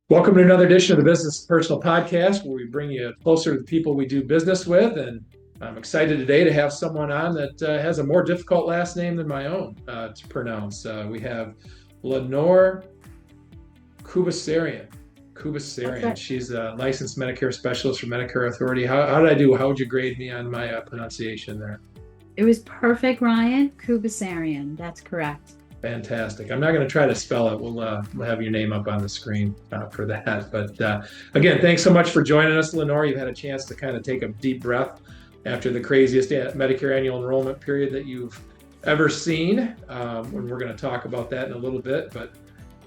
Welcome to another edition of the Business Personal Podcast, where we bring you closer to the people we do business with. And I'm excited today to have someone on that has a more difficult last name than my own to pronounce. We have Lenore Khoubesserian-Mizenko. Right. She's a licensed Medicare specialist for Medicare Authority. How did I do? How would you grade me on my pronunciation there? It was perfect, Ryan. Khoubesserian. That's correct. Fantastic. I'm not going to try to spell it. We'll have your name up on the screen for that. But again, thanks so much for joining us, Lenore. You've had a chance to kind of take a deep breath after the craziest Medicare Annual Enrollment period that you've ever seen. When we're going to talk about that in a little bit. But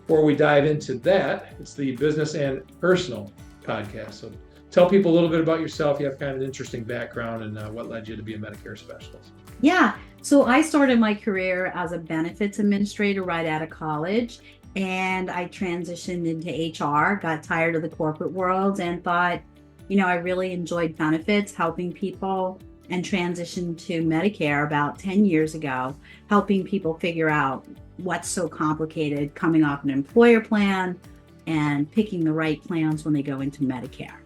before we dive into that, it's the Business and Personal Podcast. So tell people a little bit about yourself. You have kind of an interesting background and what led you to be a Medicare specialist. Yeah. So I started my career as a benefits administrator right out of college, and I transitioned into HR, got tired of the corporate world and thought, I really enjoyed benefits, helping people, and transitioned to Medicare about 10 years ago, helping people figure out what's so complicated coming off an employer plan and picking the right plans when they go into Medicare.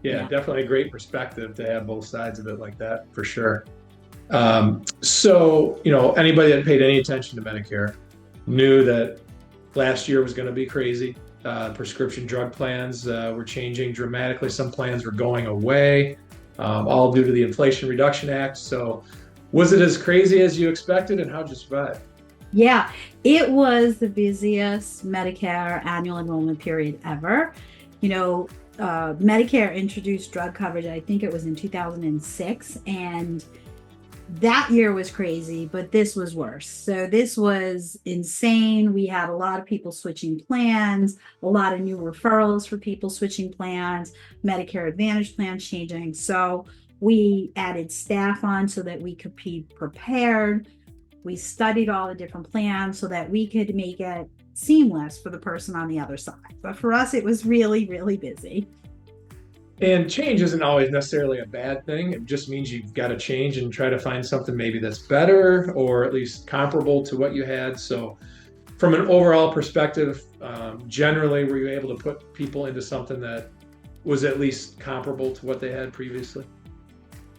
Yeah, definitely a great perspective to have both sides of it like that, for sure. So, anybody that paid any attention to Medicare knew that last year was going to be crazy. Prescription drug plans were changing dramatically. Some plans were going away, all due to the Inflation Reduction Act. So was it as crazy as you expected, and how'd you survive? Yeah, it was the busiest Medicare annual enrollment period ever. Medicare introduced drug coverage, I think it was in 2006, and that year was crazy, but this was worse. So this was insane. We had a lot of people switching plans, a lot of new referrals for people switching plans, Medicare Advantage plans changing. So we added staff on so that we could be prepared. We studied all the different plans so that we could make it seamless for the person on the other side. But for us, it was really, really busy. And change isn't always necessarily a bad thing. It just means you've got to change and try to find something maybe that's better or at least comparable to what you had. So from an overall perspective, generally, were you able to put people into something that was at least comparable to what they had previously?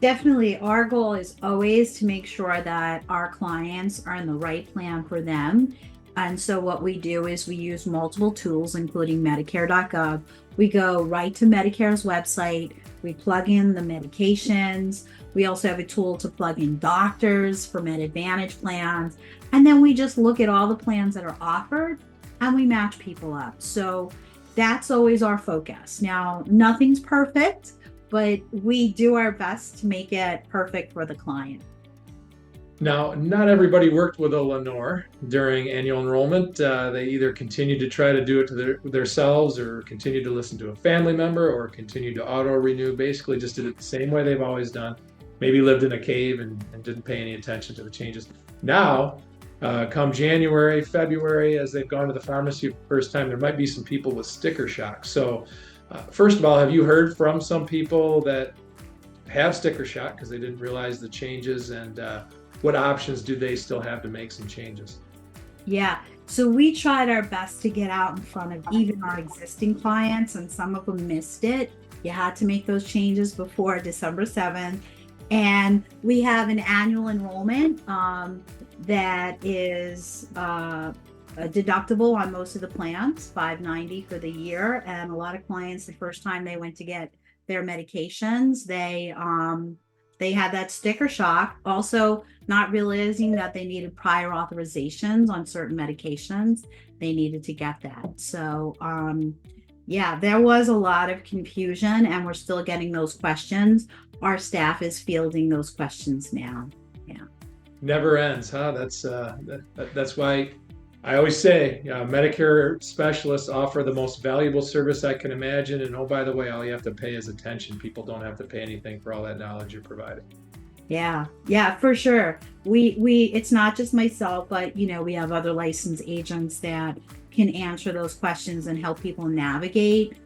Definitely. Our goal is always to make sure that our clients are in the right plan for them. And so what we do is we use multiple tools, including Medicare.gov. We go right to Medicare's website. We plug in the medications. We also have a tool to plug in doctors for Med Advantage plans. And then we just look at all the plans that are offered and we match people up. So that's always our focus. Now, nothing's perfect, but we do our best to make it perfect for the client. Now, not everybody worked with a Lenore during annual enrollment. They either continued to try to do it to themselves or continued to listen to a family member or continued to auto-renew, basically just did it the same way they've always done. Maybe lived in a cave and didn't pay any attention to the changes. Now, come January, February, as they've gone to the pharmacy for the first time, there might be some people with sticker shock. So first of all, have you heard from some people that have sticker shock because they didn't realize the changes, and what options do they still have to make some changes? Yeah, so we tried our best to get out in front of even our existing clients, and some of them missed it. You had to make those changes before December 7th. And we have an annual enrollment that is a deductible on most of the plans, $590 for the year. And a lot of clients, the first time they went to get their medications, they had that sticker shock. Also, not realizing that they needed prior authorizations on certain medications. They needed to get that. So, there was a lot of confusion, and we're still getting those questions. Our staff is fielding those questions now. Yeah. Never ends, huh? That's why I always say Medicare specialists offer the most valuable service I can imagine. And oh, by the way, all you have to pay is attention. People don't have to pay anything for all that knowledge you're providing. Yeah, for sure. We it's not just myself, but we have other licensed agents that can answer those questions and help people navigate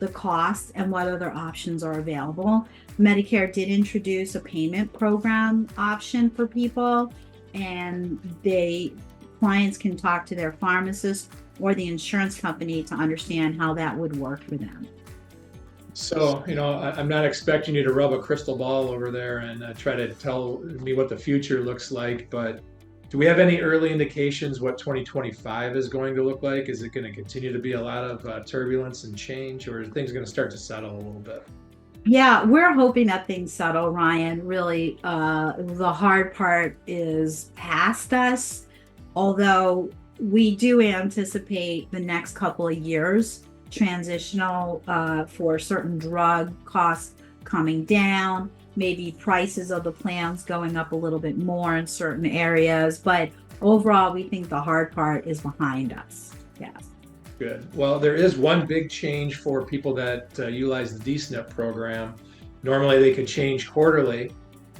the costs and what other options are available. Medicare did introduce a payment program option for people. and clients can talk to their pharmacist or the insurance company to understand how that would work for them. So, I'm not expecting you to rub a crystal ball over there and try to tell me what the future looks like, but do we have any early indications what 2025 is going to look like? Is it going to continue to be a lot of turbulence and change, or are things going to start to settle a little bit? Yeah, we're hoping that things settle, Ryan. Really, the hard part is past us, although we do anticipate the next couple of years transitional for certain drug costs coming down, maybe prices of the plans going up a little bit more in certain areas. But overall, we think the hard part is behind us. Yes. Good. Well, there is one big change for people that utilize the DSNP program. Normally they could change quarterly,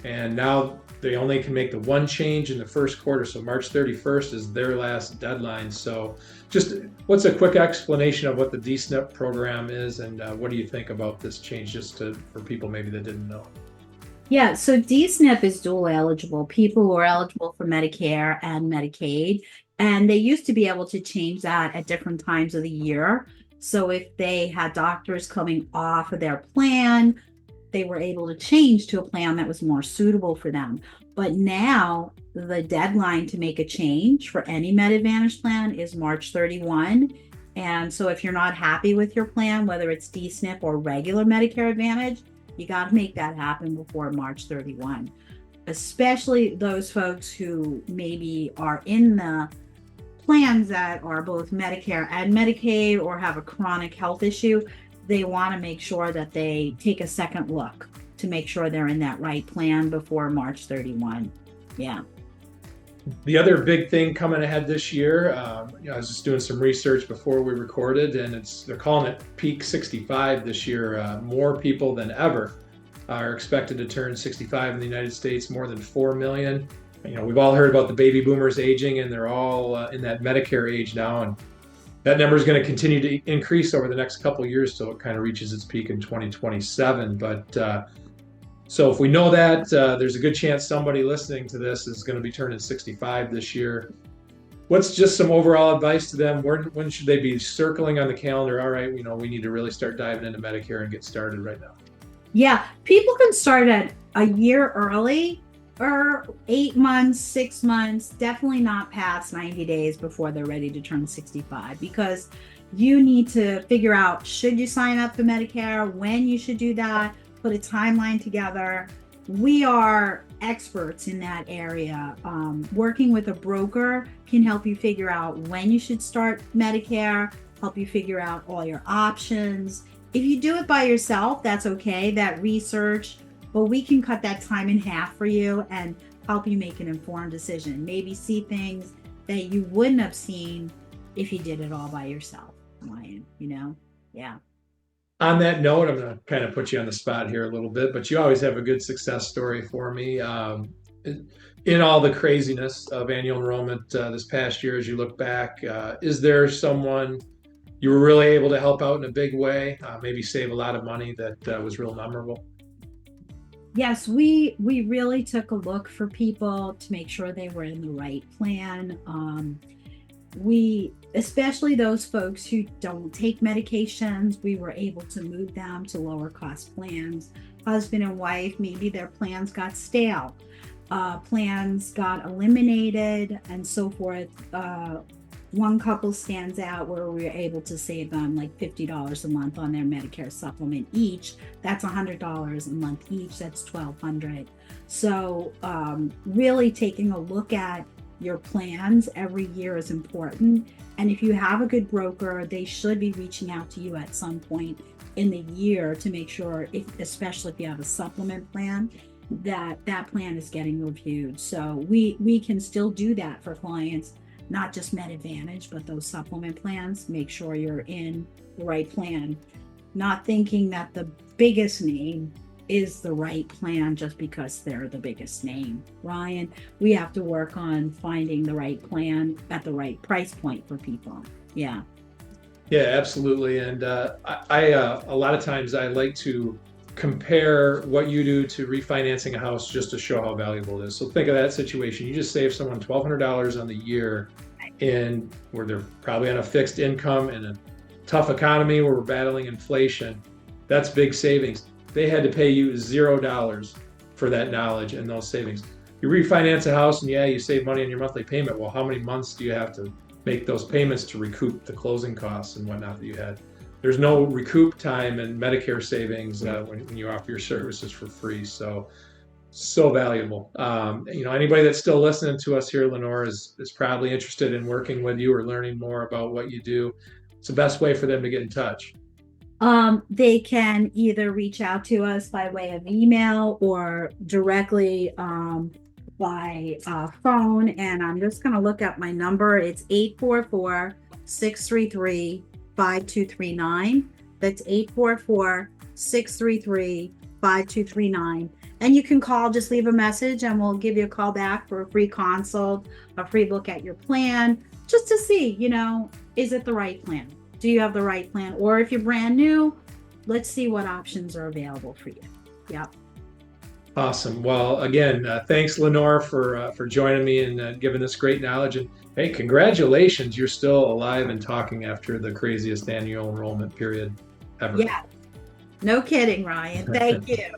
and now they only can make the one change in the first quarter. So March 31st is their last deadline. So just what's a quick explanation of what the DSNP program is, and what do you think about this change, for people maybe that didn't know? Yeah, so DSNP is dual eligible, people who are eligible for Medicare and Medicaid. And they used to be able to change that at different times of the year. So if they had doctors coming off of their plan, they were able to change to a plan that was more suitable for them. But now the deadline to make a change for any Med Advantage plan is March 31. And so if you're not happy with your plan, whether it's DSNP or regular Medicare Advantage, you got to make that happen before March 31, especially those folks who maybe are in the plans that are both Medicare and Medicaid or have a chronic health issue. They want to make sure that they take a second look to make sure they're in that right plan before March 31. Yeah. The other big thing coming ahead this year, I was just doing some research before we recorded, and they're calling it Peak 65 this year. More people than ever are expected to turn 65 in the United States, more than 4 million. We've all heard about the baby boomers aging, and they're all in that Medicare age now, and that number is going to continue to increase over the next couple of years till it kind of reaches its peak in 2027. But so if we know that, there's a good chance somebody listening to this is going to be turning 65 this year. What's just some overall advice to them? When should they be circling on the calendar? All right, we need to really start diving into Medicare and get started right now. Yeah, people can start at a year early or 8 months, 6 months, definitely not past 90 days before they're ready to turn 65, because you need to figure out, should you sign up for Medicare, when you should do that, put a timeline together. We are experts in that area. Working with a broker can help you figure out when you should start Medicare, help you figure out all your options. If you do it by yourself, that's okay, that research, but we can cut that time in half for you and help you make an informed decision. Maybe see things that you wouldn't have seen if you did it all by yourself, Ryan, Yeah. On that note, I'm going to kind of put you on the spot here a little bit, but you always have a good success story for me. In all the craziness of annual enrollment this past year, as you look back, is there someone you were really able to help out in a big way, maybe save a lot of money that was real memorable? Yes, we really took a look for people to make sure they were in the right plan. We, especially those folks who don't take medications, we were able to move them to lower cost plans. Husband and wife, maybe their plans got stale, plans got eliminated, and so forth. One couple stands out where we were able to save them like $50 a month on their Medicare supplement each. That's $100 a month each. That's $1,200. So really taking a look at your plans every year is important. And if you have a good broker, they should be reaching out to you at some point in the year to make sure, especially if you have a supplement plan, that plan is getting reviewed. So we can still do that for clients, not just Med Advantage, but those supplement plans. Make sure you're in the right plan. Not thinking that the biggest name is the right plan just because they're the biggest name. Ryan, we have to work on finding the right plan at the right price point for people. Yeah. Yeah, absolutely. And I a lot of times I like to compare what you do to refinancing a house just to show how valuable it is. So think of that situation. You just save someone $1,200 on the year in where they're probably on a fixed income in a tough economy where we're battling inflation. That's big savings. They had to pay you $0 for that knowledge and those savings. You refinance a house and yeah, you save money on your monthly payment. Well, how many months do you have to make those payments to recoup the closing costs and whatnot that you had? There's no recoup time in Medicare savings when you offer your services for free. So valuable. Anybody that's still listening to us here, Lenore, is probably interested in working with you or learning more about what you do. It's the best way for them to get in touch. They can either reach out to us by way of email or directly by phone. And I'm just going to look up my number. It's 844-633-5239. That's 844-633-5239. And you can call, just leave a message and we'll give you a call back for a free consult, a free look at your plan, just to see, is it the right plan? Do you have the right plan? Or if you're brand new, let's see what options are available for you. Yep. Awesome. Well, again, thanks, Lenore, for joining me and giving this great knowledge. And hey, congratulations, you're still alive and talking after the craziest annual enrollment period ever. Yeah. No kidding, Ryan. Thank you.